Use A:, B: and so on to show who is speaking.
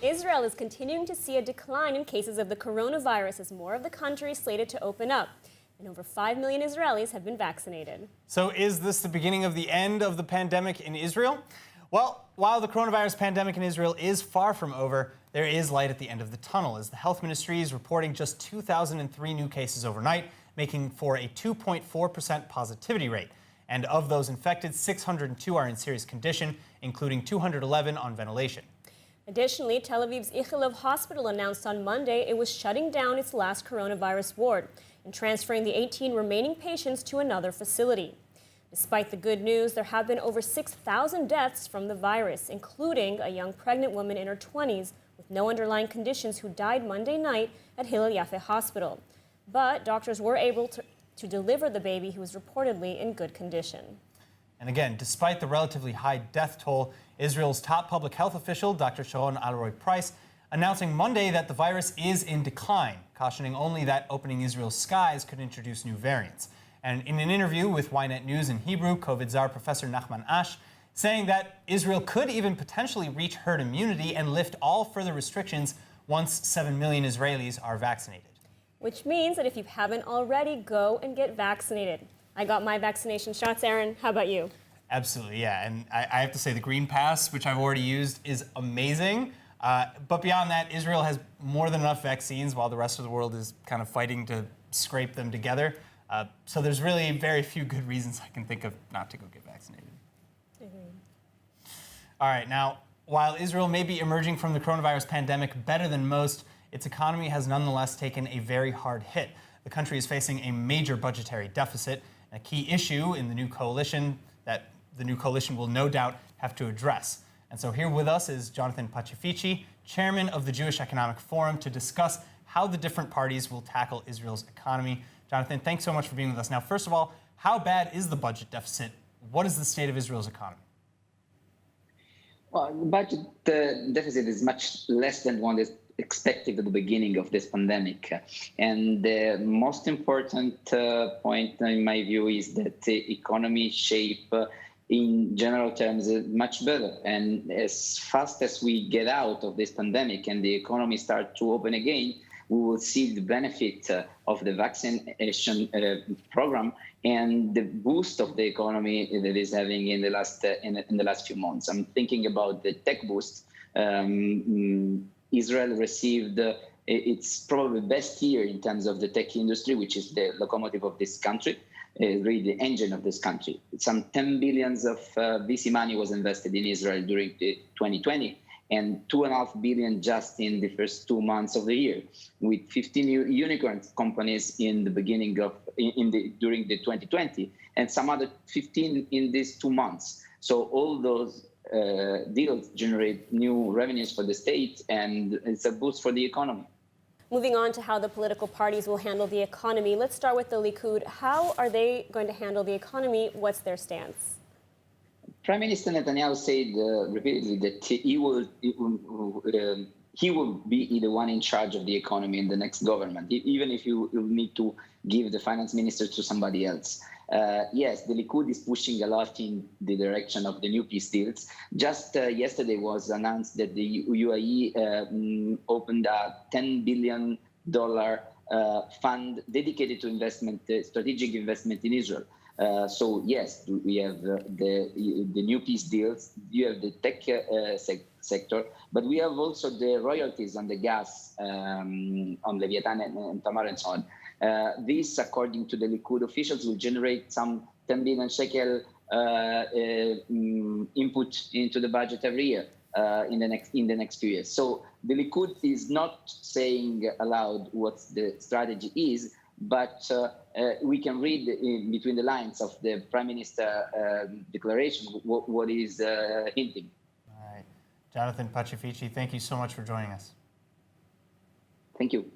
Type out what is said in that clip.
A: Israel is continuing to see a decline in cases of the coronavirus as more of the country is slated to open up. And over 5 million Israelis have been vaccinated.
B: So is this the beginning of the end of the pandemic in Israel? Well, while the coronavirus pandemic in Israel is far from over, there is light at the end of the tunnel, as the health ministry is reporting just 2,003 new cases overnight, making for a 2.4% positivity rate. And of those infected, 602 are in serious condition, including 211 on ventilation.
A: Additionally, Tel Aviv's Ichilov Hospital announced on Monday it was shutting down its last coronavirus ward and transferring the 18 remaining patients to another facility. Despite the good news, there have been over 6,000 deaths from the virus, including a young pregnant woman in her 20s with no underlying conditions who died Monday night at Hillel Yafe Hospital. But doctors were able to deliver the baby, who was reportedly in good condition.
B: And again, despite the relatively high death toll, Israel's top public health official, Dr. Sharon Alroy-Price, announcing Monday that the virus is in decline, cautioning only that opening Israel's skies could introduce new variants. And in an interview with Ynet News in Hebrew, COVID czar Professor Nachman Ash saying that Israel could even potentially reach herd immunity and lift all further restrictions once 7 million Israelis are vaccinated.
A: Which means that if you haven't already, go and get vaccinated. I got my vaccination shots, Aaron. How about you?
B: Absolutely, yeah. And I have to say the Green Pass, which I've already used, is amazing. But beyond that, Israel has more than enough vaccines while the rest of the world is kind of fighting to scrape them together. So there's really very few good reasons I can think of not to go get vaccinated. All right, now, while Israel may be emerging from the coronavirus pandemic better than most, its economy has nonetheless taken a very hard hit. The country is facing a major budgetary deficit, a key issue in the new coalition that the new coalition will no doubt have to address. And so here with us is Jonathan Pacifici, chairman of the Jewish Economic Forum, to discuss how the different parties will tackle Israel's economy. Jonathan, thanks so much for being with us. Now, first of all, how bad is the budget deficit? What is the state of Israel's economy?
C: Well, the budget deficit is much less than one is expected at the beginning of this pandemic. And the most important point, in my view, is that the economy shape in general terms is much better. And as fast as we get out of this pandemic and the economy start to open again, we will see the benefit of the vaccination program and the boost of the economy that is having in the last few months. I'm thinking about the tech boost. Israel received its probably best year in terms of the tech industry, which is the locomotive of this country, really the engine of this country. Some 10 billions of VC money was invested in Israel during 2020, and 2.5 billion just in the first 2 months of the year, with 15 unicorn companies in the beginning of during the 2020, and some other 15 in these 2 months. So all those deals generate new revenues for the state, and it's a boost for the economy.
A: Moving on to how the political parties will handle the economy, let's start with the Likud. How are they going to handle the economy? What's their stance?
C: Prime Minister Netanyahu said repeatedly that he will be the one in charge of the economy in the next government, even if you need to give the finance minister to somebody else. Yes, the Likud is pushing a lot in the direction of the new peace deals. Just yesterday was announced that the UAE opened a $10 billion fund dedicated to investment, strategic investment in Israel. So yes, we have the new peace deals, you have the tech sector, but we have also the royalties on the gas, on Leviathan and Tamar and so on. This, according to the Likud officials, will generate some 10 billion shekel input into the budget every year in the next few years. So the Likud is not saying aloud what the strategy is, but we can read between the lines of the Prime Minister declaration what is hinting.
B: All right. Jonathan Pacifici, thank you so much for joining us.
C: Thank you.